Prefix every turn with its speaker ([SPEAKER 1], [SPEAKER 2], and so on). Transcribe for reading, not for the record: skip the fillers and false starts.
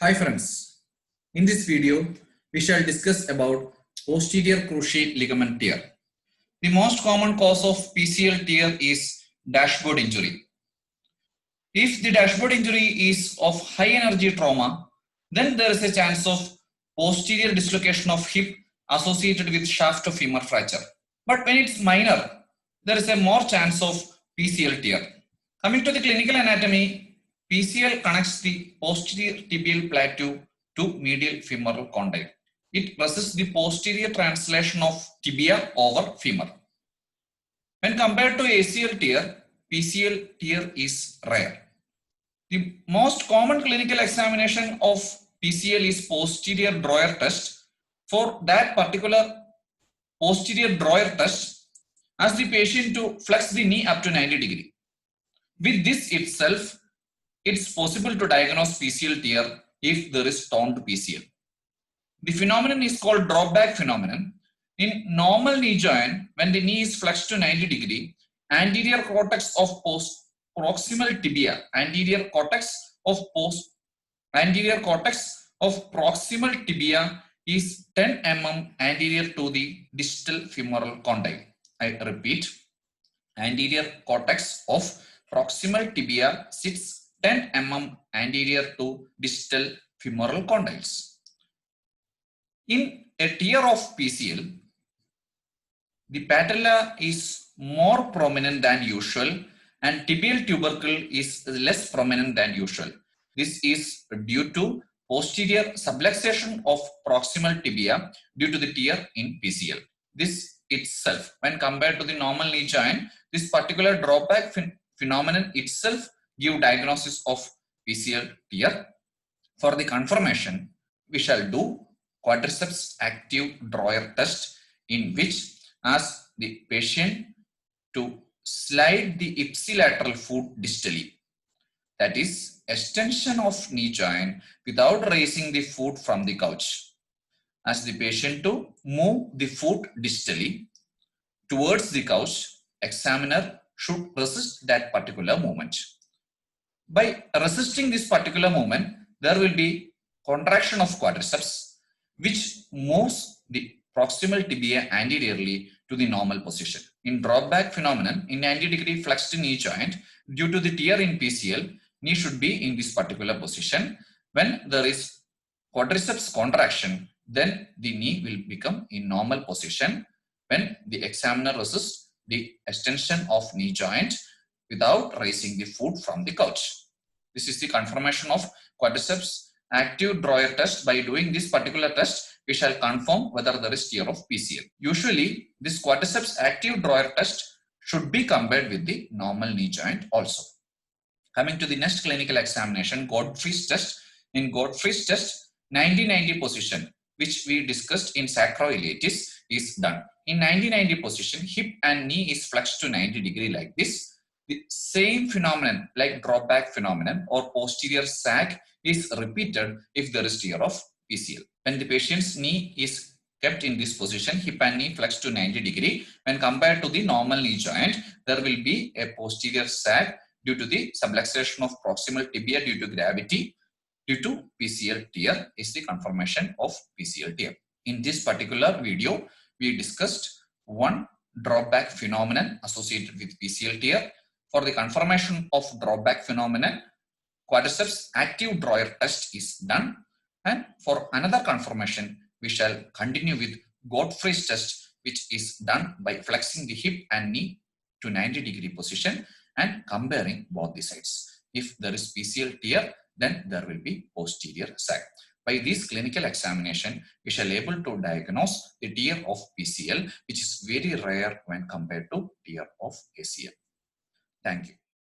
[SPEAKER 1] Hi friends, in this video we shall discuss about posterior cruciate ligament tear. The most common cause of PCL tear is dashboard injury. If the dashboard injury is of high energy trauma, then there is a chance of posterior dislocation of hip associated with shaft of femur fracture. But when it's minor, there is a more chance of PCL tear. Coming to the clinical anatomy, PCL connects the posterior tibial plateau to medial femoral condyle. It resists the posterior translation of tibia over femur. When compared to ACL tear, PCL tear is rare. The most common clinical examination of PCL is posterior drawer test. For that particular posterior drawer test, ask the patient to flex the knee up to 90 degrees. With this itself, it's possible to diagnose PCL tear if there is torn PCL. The phenomenon is called dropback phenomenon. In normal knee joint, when the knee is flexed to 90 degree, anterior cortex of proximal tibia, anterior cortex of proximal tibia is 10 mm anterior to the distal femoral condyle. I repeat, anterior cortex of proximal tibia sits 10 mm anterior to distal femoral condyles. In a tear of PCL, the patella is more prominent than usual and tibial tubercle is less prominent than usual. This is due to posterior subluxation of proximal tibia due to the tear in PCL. This itself, when compared to the normal knee joint, this particular dropback phenomenon itself give diagnosis of PCL tear. For the confirmation, we shall do quadriceps active drawer test, in which ask the patient to slide the ipsilateral foot distally, that is extension of knee joint without raising the foot from the couch. Ask the patient to move the foot distally towards the couch. Examiner should resist that particular movement. By resisting this particular movement, there will be contraction of quadriceps, which moves the proximal tibia anteriorly to the normal position. In dropback phenomenon, in 90 degree flexed knee joint, due to the tear in PCL, knee should be in this particular position. When there is quadriceps contraction, then the knee will become in normal position when the examiner resists the extension of knee joint without raising the foot from the couch. This is the confirmation of quadriceps active drawer test. By doing this particular test, we shall confirm whether there is tear of PCL. Usually, this quadriceps active drawer test should be compared with the normal knee joint also. Coming to the next clinical examination, Godfrey's test. In Godfrey's test, 90-90 position, which we discussed in sacroiliitis, is done. In 90-90 position, hip and knee is flexed to 90 degree like this. The same phenomenon like dropback phenomenon or posterior sag is repeated if there is tear of PCL. When the patient's knee is kept in this position, hip and knee flexed to 90 degree, when compared to the normal knee joint, there will be a posterior sag due to the subluxation of proximal tibia due to gravity. Due to PCL tear is the confirmation of PCL tear. In this particular video, we discussed one dropback phenomenon associated with PCL tear. For the confirmation of dropback phenomenon, quadriceps active drawer test is done. And for another confirmation, we shall continue with Godfrey's test, which is done by flexing the hip and knee to 90 degree position and comparing both the sides. If there is PCL tear, then there will be posterior sag. By this clinical examination, we shall able to diagnose the tear of PCL, which is very rare when compared to tear of ACL. Thank you.